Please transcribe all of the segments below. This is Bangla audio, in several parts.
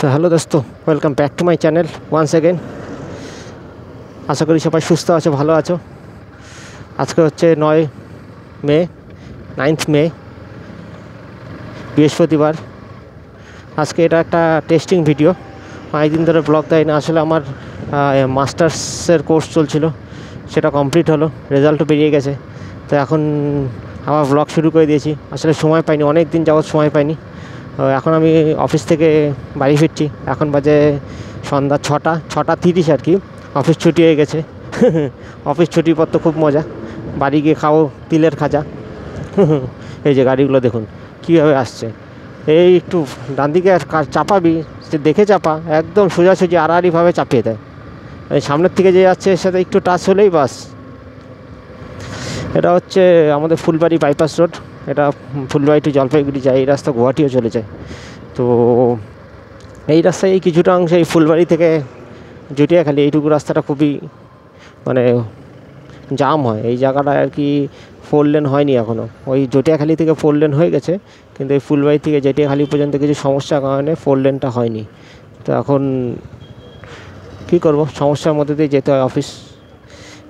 তো হ্যালো দোস্ত, welcome back to my channel once again. আশা করি সবাই সুস্থ আছো, ভালো আছো। আজকে হচ্ছে 9th মে, বৃহস্পতিবার। আজকে এটা একটা টেস্টিং ভিডিও। অনেকদিন ধরে ব্লগ দেয় না। আসলে আমার মাস্টার্সের কোর্স চলছিল, সেটা কমপ্লিট হলো, রেজাল্টও বেরিয়ে গেছে। তো এখন আবার ব্লগ শুরু করে দিয়েছি। আসলে সময় পাইনি, অনেক দিন যাবৎ সময় পাইনি। এখন আমি অফিস থেকে বাড়ি ফিরছি। এখন বাজে সন্ধ্যা 6:30 আর কি। অফিস ছুটি হয়ে গেছে। অফিস ছুটির পর তো খুব মজা, বাড়ি গিয়ে খাও তিলের খাজা। এই যে গাড়িগুলো দেখুন কীভাবে আসছে। এই একটু ডান দিকে চাপাবি, সে দেখে চাপা, একদম সোজাসুজি আড়াআড়িভাবে চাপিয়ে দেয়। এই সামনের থেকে যে যাচ্ছে এর সাথে একটু টাচ হলেই বাস। এটা হচ্ছে আমাদের ফুলবাড়ি বাইপাস রোড। এটা ফুলবাড়ি টু জলপাইগুড়ি যায়, এই রাস্তা গুয়াহাটিও চলে যায়। তো এই রাস্তায় এই কিছুটা অংশ, এই ফুলবাড়ি থেকে জটিয়াখালি, এইটুকু রাস্তাটা খুবই মানে জাম হয়। এই জায়গাটা আর কি 4 লেন হয়নি এখনও। ওই জটিয়াখালি থেকে 4 লেন হয়ে গেছে, কিন্তু এই ফুলবাড়ি থেকে জটিয়াখালি পর্যন্ত কিছু সমস্যার কারণে 4 লেনটা হয়নি। তো এখন কী করব, সমস্যার মধ্যে দিয়ে যেতে হয় অফিস।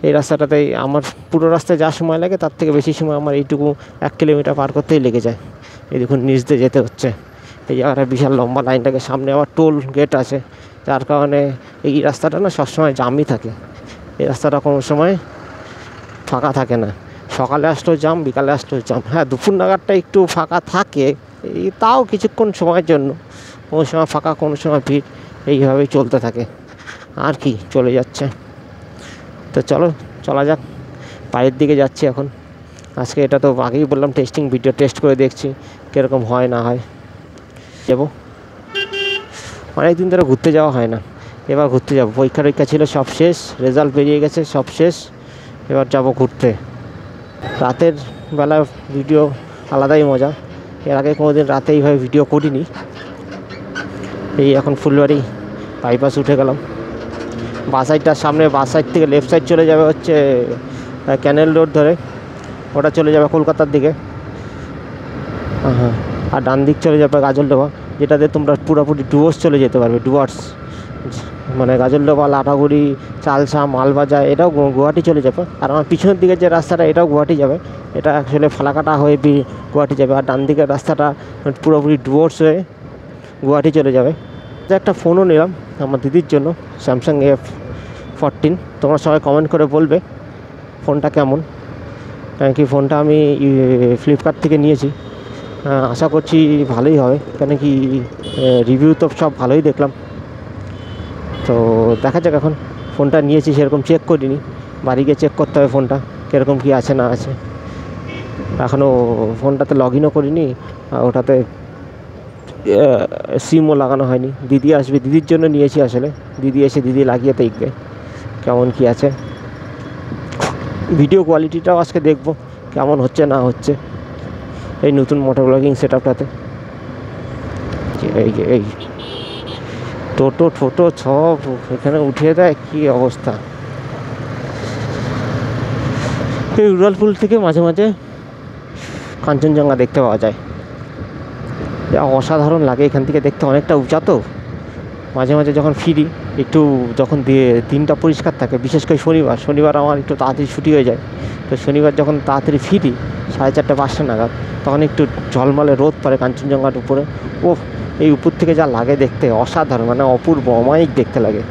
এই রাস্তাটাতেই আমার পুরো রাস্তায় যা সময় লাগে তার থেকে বেশি সময় আমার এইটুকু 1 কিলোমিটার পার করতেই লেগে যায়। এই দেখুন নিচ দিয়ে যেতে হচ্ছে। এই জায়গাটা বিশাল লম্বা লাইনটাকে, সামনে আবার টোল গেট আছে, যার কারণে এই রাস্তাটা না সবসময় জামই থাকে। এই রাস্তাটা কোনো সময় ফাঁকা থাকে না। সকালে আসলেও জাম, বিকালে আসলেও জাম। হ্যাঁ, দুপুর নাগাদটা একটু ফাঁকা থাকে, এই তাও কিছুক্ষণ সময়ের জন্য। কোনো সময় ফাঁকা, কোনো সময় ভিড়, এইভাবেই চলতে থাকে। আর কি, চলে যাচ্ছে। তো চলো চলা যাক। বাইরের দিকে যাচ্ছি এখন। আজকে এটা তো আগেই বললাম টেস্টিং ভিডিও, টেস্ট করে দেখছি কীরকম হয় না হয়। যাবো, অনেক দিন ধরে ঘুরতে যাওয়া হয় না, এবার ঘুরতে যাবো। পরীক্ষা ছিল, সব শেষ, রেজাল্ট বেরিয়ে গেছে, সব শেষ। এবার যাব ঘুরতে। রাতের বেলা ভিডিও আলাদাই মজা। এর আগে কোনো দিন রাতে এইভাবে ভিডিও করিনি। এই এখন ফুলবাড়ি বাইপাস উঠে গেলাম। বাঁ সাইডটার সামনে, বাঁ সাইড থেকে লেফট সাইড চলে যাবে হচ্ছে ক্যানেল রোড ধরে, ওটা চলে যাবে কলকাতার দিকে। হ্যাঁ, আর ডান দিক চলে যাবে গাজলডোবা, যেটাতে তোমরা পুরোপুরি ডুয়ার্স চলে যেতে পারবে। ডুয়ার্স মানে গাজলডোবা, লাটাগুড়ি, চালসা, মালবাজার, এটাও গুয়াহাটি চলে যাবে। আর আমার পিছনের দিকের যে রাস্তাটা, এটাও গুয়াহাটি যাবে। এটা অ্যাকচুয়ালি ফালাকাটা হয়ে গুয়াহাটি যাবে। আর ডান দিকের রাস্তাটা পুরোপুরি ডুয়ার্স হয়ে গুয়াহাটি চলে যাবে। একটা ফোনও নিলাম আমার দিদির জন্য, স্যামসাং A14। তোমরা সবাই কমেন্ট করে বলবে ফোনটা কেমন। কারণ কি ফোনটা আমি ফ্লিপকার্ট থেকে নিয়েছি, আশা করছি ভালোই হবে। কেন কি রিভিউ তো সব ভালোই দেখলাম। তো দেখা যাক। এখন ফোনটা নিয়েছি, সেরকম চেক করিনি, বাড়ি গিয়ে চেক করতে হবে ফোনটা কীরকম কী আছে না আছে। এখনও ফোনটাতে লগ ইনও করিনি, ওটাতে সিমও লাগানো হয়নি। দিদি আসবে, দিদির জন্য নিয়েছি আসলে। দিদি এসে দিদি লাগিয়ে দেখবে কেমন কি আছে। ভিডিও কোয়ালিটিটাও আজকে দেখবো কেমন হচ্ছে না হচ্ছে এই নতুন মোটর ব্লগিং সেট আপটাতে। এই টোটো সব এখানে উঠিয়ে দেয়, কী অবস্থা। এই উড়ালপুল থেকে মাঝে মাঝে কাঞ্চনজঙ্ঘা দেখতে পাওয়া যায়, যা অসাধারণ লাগে এখান থেকে দেখতে। অনেকটা উঁচা তো। মাঝে মাঝে যখন ফিরি একটু, যখন দিনটা পরিষ্কার থাকে, বিশেষ করে শনিবার আমার একটু তাড়াতাড়ি ছুটি হয়ে যায়। তো শনিবার যখন তাড়াতাড়ি ফিরি 4:30-5টা নাগাদ, তখন একটু ঝলমলে রোদ পড়ে কাঞ্চনজঙ্ঘার উপরে। ও এই উপর থেকে যা লাগে দেখতে, অসাধারণ, মানে অপূর্ব, অমায়িক দেখতে লাগে।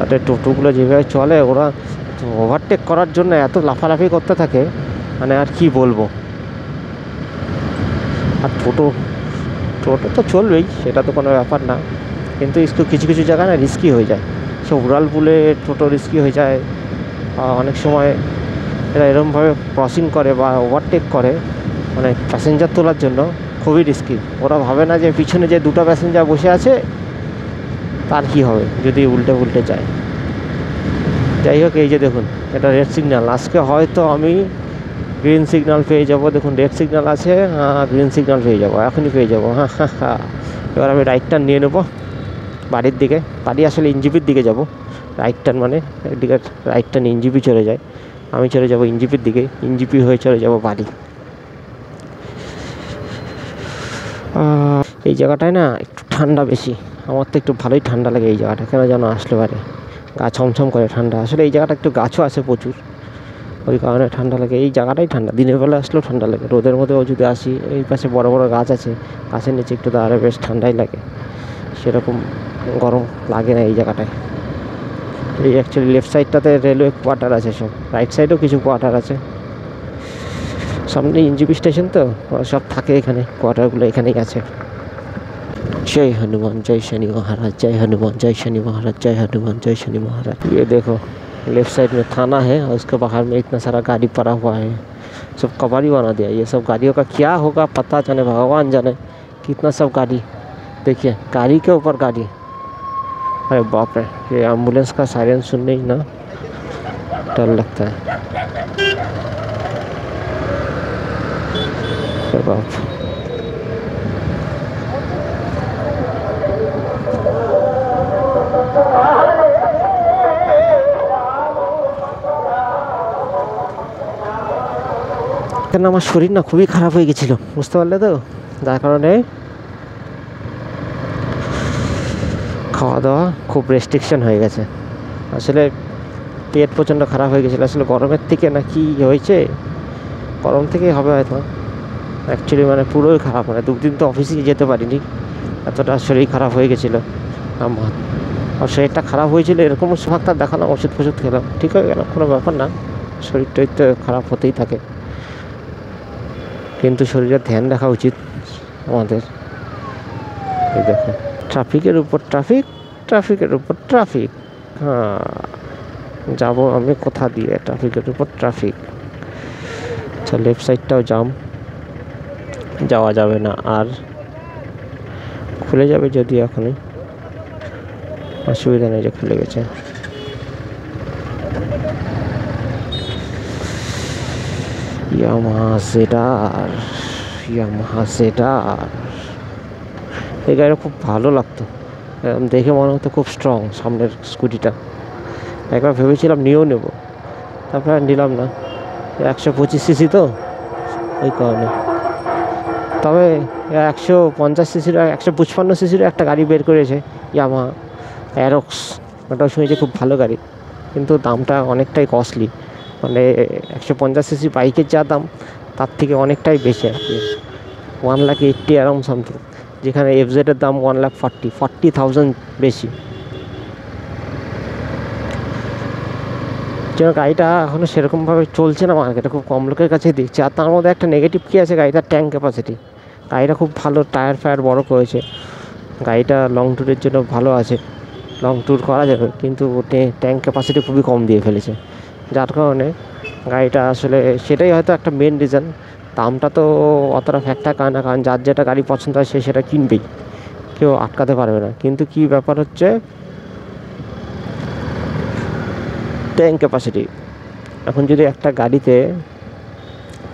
আর টোটোগুলো যেভাবে চলে, ওরা ওভারটেক করার জন্য এত লাফালাফি করতে থাকে, মানে আর কি বলবো। আর টোটো তো চলবেই, সেটা তো কোনো ব্যাপার না, কিন্তু কিছু কিছু জায়গায় না রিস্কি হয়ে যায়। সে উড়ালপুলে টোটো রিস্কি হয়ে যায়। অনেক সময় এরা এরকমভাবে ক্রসিং করে বা ওভারটেক করে, মানে প্যাসেঞ্জার তোলার জন্য খুবই রিস্কি। ওরা ভাবে না যে পিছনে যে 2টা প্যাসেঞ্জার বসে আছে তার কী হবে যদি উল্টে যায়। যাই হোক, এই যে দেখুন, এটা রেড সিগন্যাল। আজকে হয়তো আমি গ্রিন সিগন্যাল পেয়ে যাবো। দেখুন রেড সিগন্যাল আছে, গ্রিন সিগন্যাল পেয়ে যাবো, এখনই পেয়ে যাবো। হ্যাঁ। এবার আমি রাইট টার্ন নিয়ে নেবো বাড়ির দিকে। বাড়ি আসলে এনজিপির দিকে যাব। রাইট টার্ন মানে এদিকে রাইট টার্ন এনজিপি চলে যায়, আমি চলে যাব এনজিপির দিকে, এনজিপি হয়ে চলে যাব বাড়ি। এই জায়গাটায় না একটু ঠান্ডা বেশি, আমার তো একটু ভালোই ঠান্ডা লাগে এই জায়গাটা, কেন যেন আসলে পারে গা ছমছম করে ঠান্ডা। আসলে এই জায়গাটা একটু গাছও আছে প্রচুর, ওই কারণে ঠান্ডা লাগে। এই জায়গাটাই ঠান্ডা, দিনের বেলা আসলেও ঠান্ডা লাগে, রোদের মধ্যেও যদি আসি এই পাশে বড় বড় গাছ আছে, গাছের নিচে একটু দাঁড়ালে বেশ ঠান্ডাই লাগে, সেরকম গরম লাগে না এই জায়গাটায়। এই অ্যাকচুয়ালি লেফট সাইডটাতে রেলওয়ে কোয়ার্টার আছে সব, রাইট সাইডেও কিছু কোয়ার্টার আছে, সামনে এনজিপি স্টেশন তো সব থাকে এখানে, কোয়ার্টারগুলো এখানেই আছে। जय हनुमान जय शनि महाराज, जय हनुमान जय शनि महाराज, जय हनुमान जय शनि महाराज। ये देखो लेफ्ट साइड में थाना है और उसके बाहर में इतना सारा गाड़ी पड़ा हुआ है, सब कबाड़ी बना दिया। ये सब गाड़ियों का क्या होगा पता जाने, भगवान जाने कितना सब गाड़ी। देखिए गाड़ी के ऊपर गाड़ी, अरे बाप रे, ये एम्बुलेंस का सायरन सुनने ही ना डर लगता है। अरे बाप, কেন আমার শরীর না খুবই খারাপ হয়ে গেছিলো, বুঝতে পারলে তো, যার কারণে খাওয়া দাওয়া খুব রেস্ট্রিকশন হয়ে গেছে। আসলে পেট প্রচণ্ড খারাপ হয়ে গেছিলো, আসলে গরমের থেকে না কি হয়েছে, গরম থেকেই হবে হয়তো। অ্যাকচুয়ালি মানে পুরোই খারাপ, মানে দুদিন তো অফিসে যেতে পারিনি, এতটা শরীর খারাপ হয়ে গেছিলো আমার। আর শরীরটা খারাপ হয়েছিল এরকম ডাক্তার দেখালাম, ওষুধ ফষুধ খেলাম, ঠিক হয়ে গেল, কোনো ব্যাপার না। শরীর টরীর তো খারাপ হতেই থাকে, কিন্তু শরীরের ধ্যান রাখা উচিত আমাদের। এই দেখো ট্রাফিকের উপর ট্রাফিক, ট্রাফিকের উপর ট্রাফিক, হ্যাঁ যাবো আমি কোথা দিয়ে, ট্রাফিকের উপর ট্রাফিক। আচ্ছা লেফট সাইডটাও জাম, যাওয়া যাবে না, আর খুলে যাবে যদি এখনই, অসুবিধা নেই যে খুলে গেছে। ইয়ামাহা জেডার, ইয়ামাহা জেডার, এই গাড়িটা খুব ভালো লাগতো, দেখে মনে হতো খুব স্ট্রং সামনের স্কুটিটা। একবার ভেবেছিলাম নিয়েও নেব, তারপরে নিলাম না, 125 সিসি তো ওই কারণে। তবে 150 সিসির 155 সিসির একটা গাড়ি বের করেছে ইয়ামাহা অ্যারক্স, ওটাও শুনেছি খুব ভালো গাড়ি, কিন্তু দামটা অনেকটাই কস্টলি, মানে 150 সিসি বাইকের যা দাম তার থেকে অনেকটাই বেশি আর কি, 1,80,000 অ্যারাউন্ড সামথিং, যেখানে এফজেডের দাম 1,40,000 বেশি। যেন গাড়িটা এখনও সেরকমভাবে চলছে না মার্কেটে, খুব কম লোকের কাছে দেখছে। আর তার মধ্যে একটা নেগেটিভ কী আছে, গাড়িটার ট্যাঙ্ক ক্যাপাসিটি, গাড়িটা খুব ভালো, টায়ার ফায়ার বড় করেছে, গাড়িটা লং ট্যুরের জন্য ভালো আছে, লং ট্যুর করা যাবে, কিন্তু ট্যাঙ্ক ক্যাপাসিটি খুবই কম দিয়ে ফেলেছে, যার কারণে গাড়িটা আসলে সেটাই হয়তো একটা মেন রিজন। দামটা তো অতটা ফ্যাক্টর কার না, কারণ যার যেটা গাড়ি পছন্দ হয় সে সেটা কিনবেই, কেউ আটকাতে পারবে না। কিন্তু কি ব্যাপার হচ্ছে ট্যাঙ্ক ক্যাপাসিটি, এখন যদি একটা গাড়িতে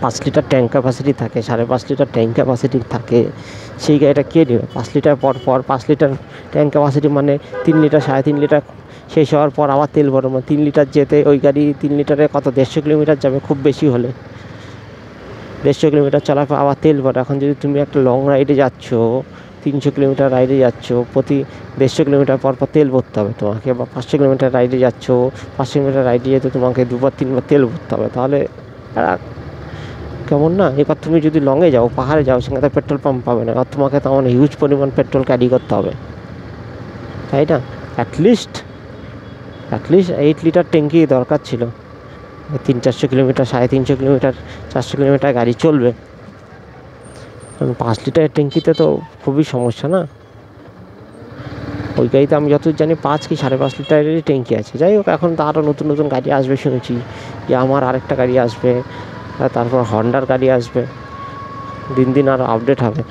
5 লিটার ট্যাঙ্ক ক্যাপাসিটি থাকে, 5.5 লিটার ট্যাঙ্ক ক্যাপাসিটি থাকে, সেই গাড়িটা কে নেবে? 5 লিটার পর 5 লিটার ট্যাঙ্ক ক্যাপাসিটি মানে 3 লিটার 3.5 লিটার শেষ হওয়ার পর আবার তেল ভরবো, 3 লিটার যেতে ওই গাড়ি 3 লিটারে কত 150 কিলোমিটার যাবে খুব বেশি হলে, 150 কিলোমিটার চলার পর আবার তেল ভরো। এখন যদি তুমি একটা লং রাইডে যাচ্ছ, 300 কিলোমিটার রাইডে যাচ্ছ, প্রতি 150 কিলোমিটার পর পর তেল ভরতে হবে তোমাকে, বা 500 কিলোমিটার রাইডে যাচ্ছ, 500 কিলোমিটার রাইডে যেতে তোমাকে 2-3 বার তেল ভরতে হবে, তাহলে কেমন না? এবার তুমি যদি লংয়ে যাও, পাহাড়ে যাও, সেখানে পেট্রোল পাম্প পাবে না, আর তোমাকে তেমন হিউজ পরিমাণ পেট্রোল ক্যারি করতে হবে, তাই না? অ্যাটলিস্ট 8 লিটার ট্যাঙ্কি দরকার ছিল, 300-400 কিলোমিটার, 350 কিলোমিটার, 400 কিলোমিটার গাড়ি চলবে, 5 লিটারের ট্যাঙ্কিতে তো খুবই সমস্যা না। ওই গাড়িতে আমি যতদূর জানি 5 কি 5.5 লিটারেরই ট্যাঙ্কি আছে। যাই হোক, এখন তো আরও নতুন নতুন গাড়ি আসবে শুনেছি, আমার আরেকটা গাড়ি আসবে, তারপর হন্ডার গাড়ি আসবে, দিন দিন আরও আপডেট হবে,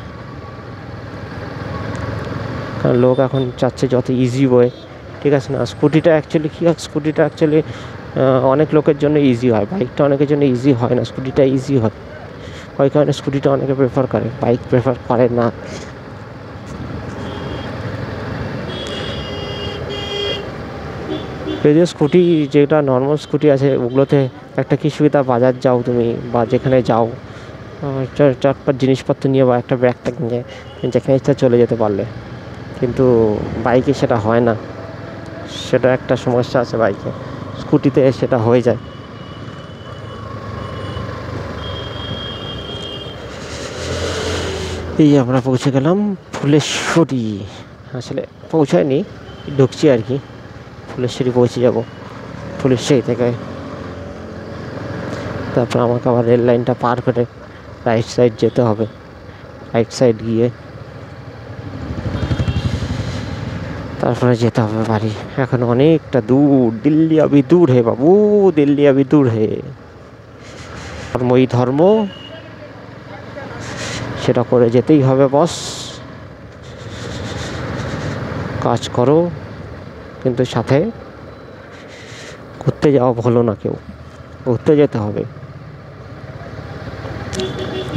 কারণ লোক এখন চাচ্ছে যত ইজি ওয়ে, ঠিক আছে না? স্কুটিটা অ্যাকচুয়ালি কী হয়, স্কুটিটা অ্যাকচুয়ালি অনেক লোকের জন্য ইজি হয়, বাইকটা অনেকের জন্য ইজি হয় না, স্কুটিটা ইজি হয়, ওই কারণে স্কুটিটা অনেকে প্রেফার করে, বাইক প্রেফার করে না। যদিও স্কুটি যেটা নর্মাল স্কুটি আছে ওগুলোতে একটা কী সুবিধা, বাজার যাও তুমি বা যেখানে যাও চটপট জিনিসপত্র নিয়ে বা একটা ব্যাগ ট্যাগ নিয়ে যেখানে ইচ্ছা চলে যেতে পারলে, কিন্তু বাইকে সেটা হয় না, সেটা একটা সমস্যা আছে বাইকে। স্কুটিতে সেটা হয়ে যায়। এই আমরা পৌঁছে গেলাম ফুলেশ্বরী। আসলে পৌঁছায়নি, ঢুকছি আর কি। ফুলেশ্বরী পৌঁছে যাব। ফুলেশ্বরী থেকে তারপর আমাকে আবার রেল লাইনটা পার করে রাইট সাইড যেতে হবে। রাইট সাইড গিয়ে তারপরে যেতে হবে বাড়ি। এখন অনেকটা দূর, দিল্লি আবি দূর হে বাবু, দিল্লি আবি দূর হে। ধর্মই ধর্ম, সেটা করে যেতেই হবে বস। কাজ করো, কিন্তু সাথে ঘুরতে যাওয়া ভালো না, কেউ ঘুরতে যেতে হবে।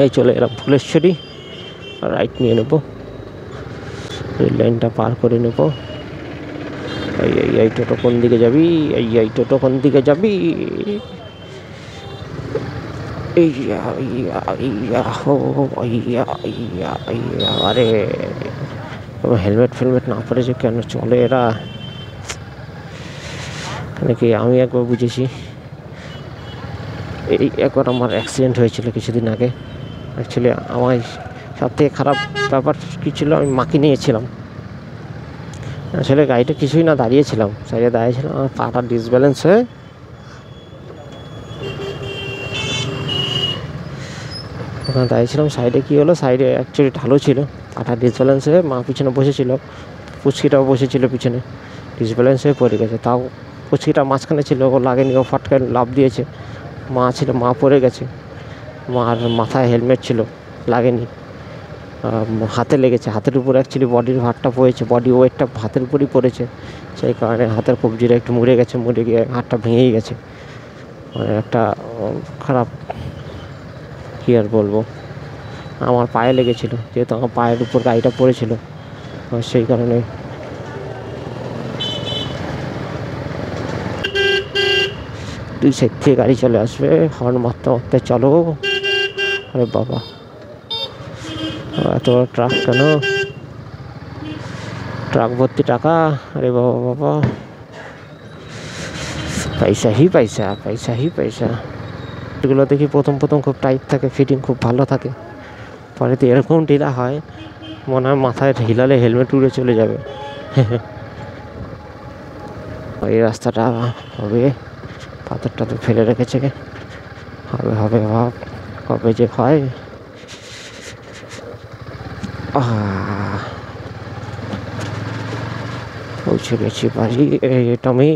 এই চলে এলাম ফুলেশ্বরী, রাইট নিয়ে নেবো, রেল লাইনটা পার করে নেবো। এই টোটো কোন দিকে যাবি? এই টোটো কোন দিকে যাবি? আরে হেলমেট ফেলমেট না পরে যে কেন চলে এরা? নাকি আমি একবার বুঝেছি, একবার আমার অ্যাক্সিডেন্ট হয়েছিল কিছুদিন আগে। অ্যাকচুয়ালি আমার সব থেকে খারাপ ব্যাপার কী ছিল, আমি মাকে নিয়েছিলাম। আসলে গাড়িটা কিছুই না, দাঁড়িয়েছিলাম, সাইডে দাঁড়িয়েছিলাম, আমার পাটা ডিসব্যালেন্স হয়ে ওখানে দাঁড়িয়েছিলাম। সাইডে কী হলো, সাইডে অ্যাকচুয়ালি ঢালু ছিল, পাটা ডিসব্যালেন্স হয়ে মা পিছনে বসেছিল, পুচকিটাও বসেছিল পিছনে, ডিসব্যালেন্স হয়ে পড়ে গেছে। তাও পুচকিটা মাঝখানে ছিল, ও লাগেনি, ও ফটকায় লাফ দিয়েছে। মা ছিল, মা পড়ে গেছে। মার মাথায় হেলমেট ছিল, লাগেনি, হাতে লেগেছে। হাতের উপর অ্যাকচুয়ালি বডির ভারটা পড়েছে, বডি ওয়েটটা হাতের উপরই পড়েছে, সেই কারণে হাতের কবজিটা একটু মুড়ে গেছে, মুড়ে গিয়ে হাতটা ভেঙেই গেছে। মানে একটা খারাপ, কী আর বলবো। আমার পায়ে লেগেছিল, যেহেতু আমার পায়ের উপর গাড়িটা পড়েছিল, সেই কারণে। দুই সাইড থেকে গাড়ি চলে আসবে, হর্ন মারতে মারতে চলো। আরে বাবা, এত বড় ট্রাক কেন? ট্রাক ভর্তি টাকা, আরে বাবা বাবা, পয়সা হি পয়সা, পয়সা হি পয়সা। এগুলো দেখি প্রথম প্রথম খুব টাইট থাকে, ফিটিং খুব ভালো থাকে, পরে তো এরকম ঢিলা হয় মনে হয় মাথায় হিলালে হেলমেট উড়ে চলে যাবে। এই রাস্তাটা হবে, পাথর টাথর ফেলে রেখেছে, হবে হবে ভাব, কবে যে হয়। পৌঁছে গেছি বাড়ি। এটা আমি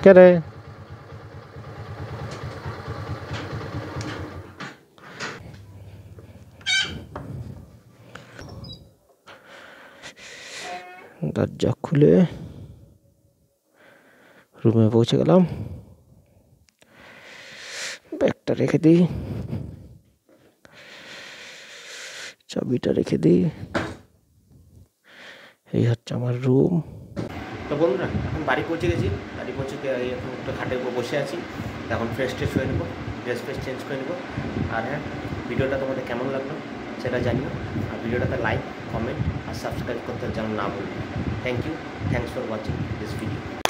কে রে? দরজা খুলে রুমে পৌঁছে গেলাম। ব্যাগটা রেখে দিই, চাবিটা রেখে দিই। এই হচ্ছে আমার রুম। তো বন্ধুরা, এখন বাড়ি পৌঁছে গেছি। বাড়ি পৌঁছে এখন একটু খাটের উপর বসে আছি। এখন ফ্রেশ ট্রেশ হয়ে নেবো, ড্রেস ফ্রেশ চেঞ্জ করে নেবো। আর হ্যাঁ, ভিডিওটা তোমাদের কেমন লাগলো সেটা জানিও। আর ভিডিওটাতে লাইক, কমেন্ট আর সাবস্ক্রাইব করতে যেন না ভুলবে। Thank you, thanks for watching this video.